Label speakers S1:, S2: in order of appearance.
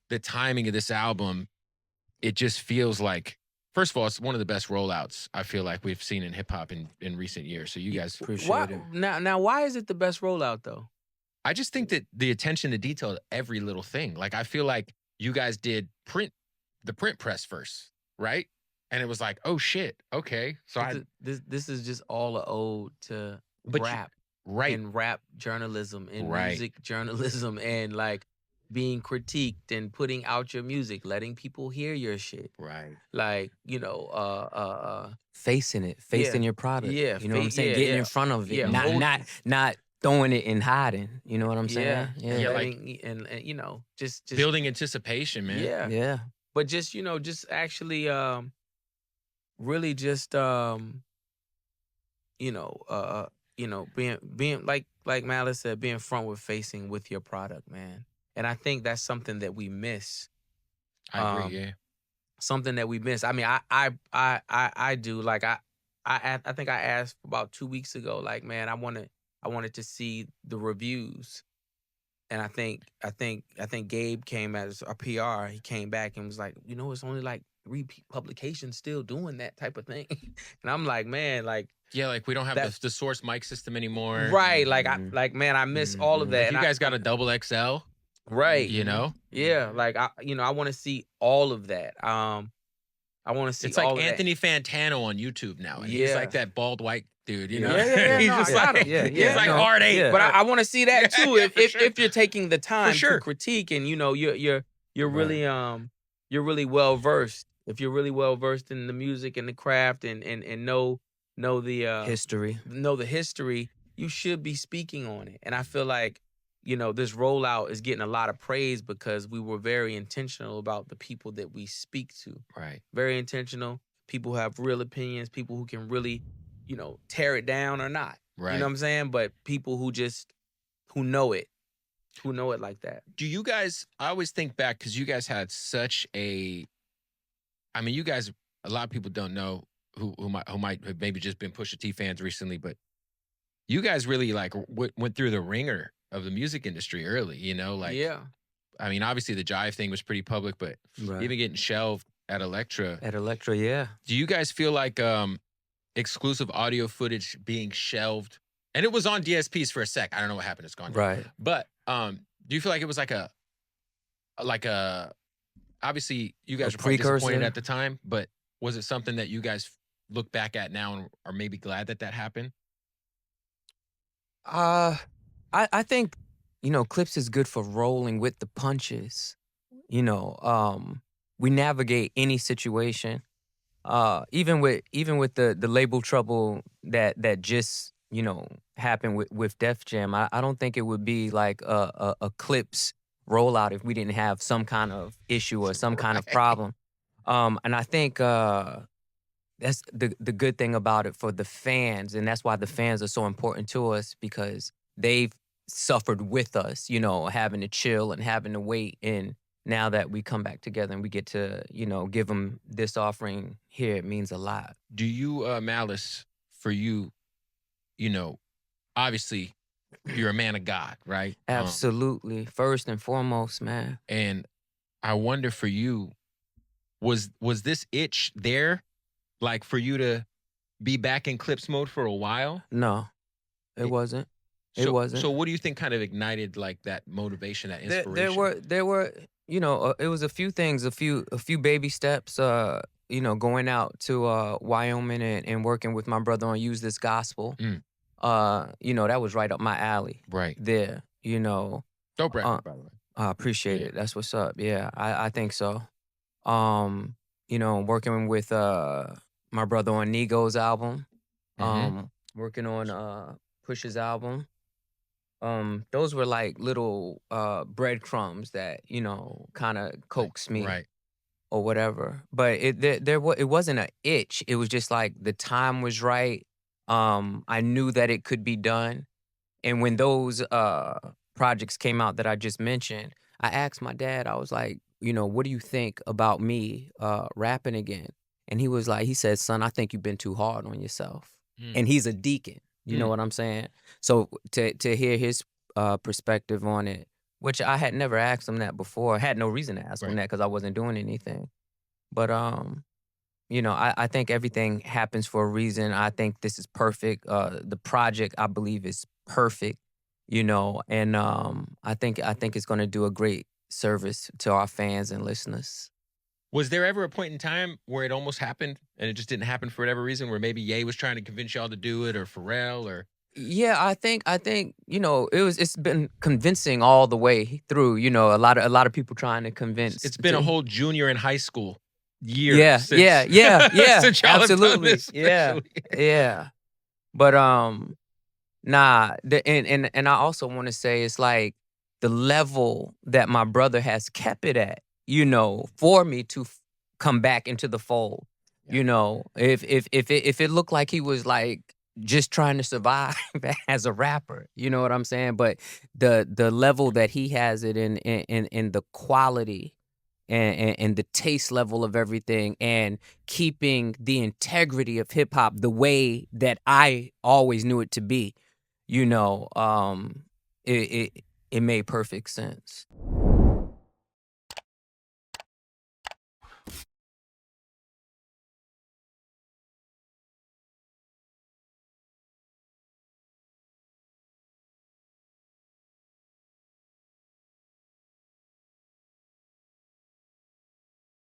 S1: the timing of this album, it just feels like, first of all, it's one of the best rollouts I feel like we've seen in hip hop in recent years. So you guys
S2: appreciate it. Now, why is it the best rollout though?
S1: I just think that the attention to detail to every little thing. Like I feel like you guys did the print press first, right? And it was like, oh shit, okay. So
S2: this is just all an ode to rap,
S1: right?
S2: And rap journalism and
S1: Right.
S2: music journalism and like being critiqued and putting out your music, letting people hear your shit,
S1: right?
S2: Like
S3: facing your product.
S2: Yeah,
S3: you know what I'm saying. Getting in front of it, not throwing it and hiding. You know what I'm saying?
S2: Yeah, like, and you know, just
S1: building anticipation, man.
S2: Yeah. But just just actually, really just being like Malice said, being front with facing with your product, man. And I think that's something that we miss.
S1: I agree. Yeah.
S2: Something that we miss. I mean, I do. Like I think I asked about 2 weeks ago. Like, man, I wanted to see the reviews, and I think Gabe came as a PR. He came back and was like, it's only like 3 publications still doing that type of thing, and I'm like, man, like.
S1: Yeah, like we don't have the source mic system anymore.
S2: Right, like man, I miss all of that.
S1: Like you guys got a double XL.
S2: Right.
S1: Yeah,
S2: like I want to see all of that. I want to see
S1: it's
S2: all
S1: like
S2: of
S1: Anthony
S2: that.
S1: Fantano on YouTube now. And he's like that bald white dude, you know?
S2: Yeah,
S1: he's just like, he's like hard 8.
S2: But I want to see that too. If you're taking the time
S1: to
S2: critique and you're really well versed. If you're really well versed in the music and the craft and know the history, you should be speaking on it. And I feel like this rollout is getting a lot of praise because we were very intentional about the people that we speak to.
S1: Right.
S2: Very intentional. People who have real opinions, people who can really, tear it down or not.
S1: Right.
S2: You know what I'm saying? But people who know it like that.
S1: Do you guys, I always think back because you guys had such you guys, a lot of people don't know who might have maybe just been Pusha T fans recently, but you guys really like went through the ringer of the music industry early,
S2: Yeah.
S1: I mean, obviously the Jive thing was pretty public, but even getting shelved at Elektra.
S3: Yeah.
S1: Do you guys feel like exclusive audio footage being shelved? And it was on DSPs for a sec. I don't know what happened. It's gone.
S3: Right.
S1: But do you feel like it was like a obviously you guys were probably disappointed at the time, but was it something that you guys look back at now and are maybe glad that happened?
S3: I think, Clipse is good for rolling with the punches. We navigate any situation. Even with the label trouble that just, happened with Def Jam, I don't think it would be like a Clipse rollout if we didn't have some kind of issue or some kind of problem. And I think that's the good thing about it for the fans, and that's why the fans are so important to us, because they've suffered with us, having to chill and having to wait. And now that we come back together and we get to, give them this offering here, it means a lot.
S1: Do you, Malice, for you, obviously you're a man of God, right?
S3: Absolutely. First and foremost, man.
S1: And I wonder for you, was this itch there, like for you to be back in Clipse mode for a while?
S3: No, it wasn't. It wasn't.
S1: So what do you think kind of ignited like that motivation, that inspiration?
S3: There were, it was a few things, a few baby steps, going out to Wyoming and working with my brother on Use This Gospel. That was right up my alley.
S1: Right.
S3: There,
S1: Dope record, by the way.
S3: I appreciate it. That's what's up. Yeah, I think so. Working with my brother on Nigo's album. Working on Push's album. Those were like little breadcrumbs that, kind of coaxed me.
S1: Right.
S3: Or whatever. But it wasn't an itch. It was just like the time was right. I knew that it could be done. And when those projects came out that I just mentioned, I asked my dad, I was like, what do you think about me rapping again? And he said, son, I think you've been too hard on yourself. And he's a deacon. You know what I'm saying? So to hear his perspective on it which I had never asked him that before. I had no reason to ask him
S1: Right.
S3: that because I wasn't doing anything. But you know, I think everything happens for a reason. I think this is perfect. The project I believe is perfect, you know, and I think it's gonna do a great service to our fans and listeners.
S1: Was there ever a point in time where it almost happened and it just didn't happen for whatever reason, where maybe Ye was trying to convince y'all to do it, or Pharrell, or
S3: Yeah, I think you know it's been convincing all the way through. You know, a lot of people trying to convince.
S1: it's been a whole junior in high school year
S3: Yeah,
S1: since
S3: yeah,
S1: since y'all have done
S3: absolutely,
S1: this
S3: yeah,
S1: officially.
S3: yeah. But nah, and I also want to say it's like the level that my brother has kept it at. You know, for me to come back into the fold.
S1: Yeah.
S3: You know, if it looked like he was like just trying to survive as a rapper, you know what I'm saying? But the level that he has it in the quality and the taste level of everything, and keeping the integrity of hip hop the way that I always knew it to be, you know, it made perfect sense.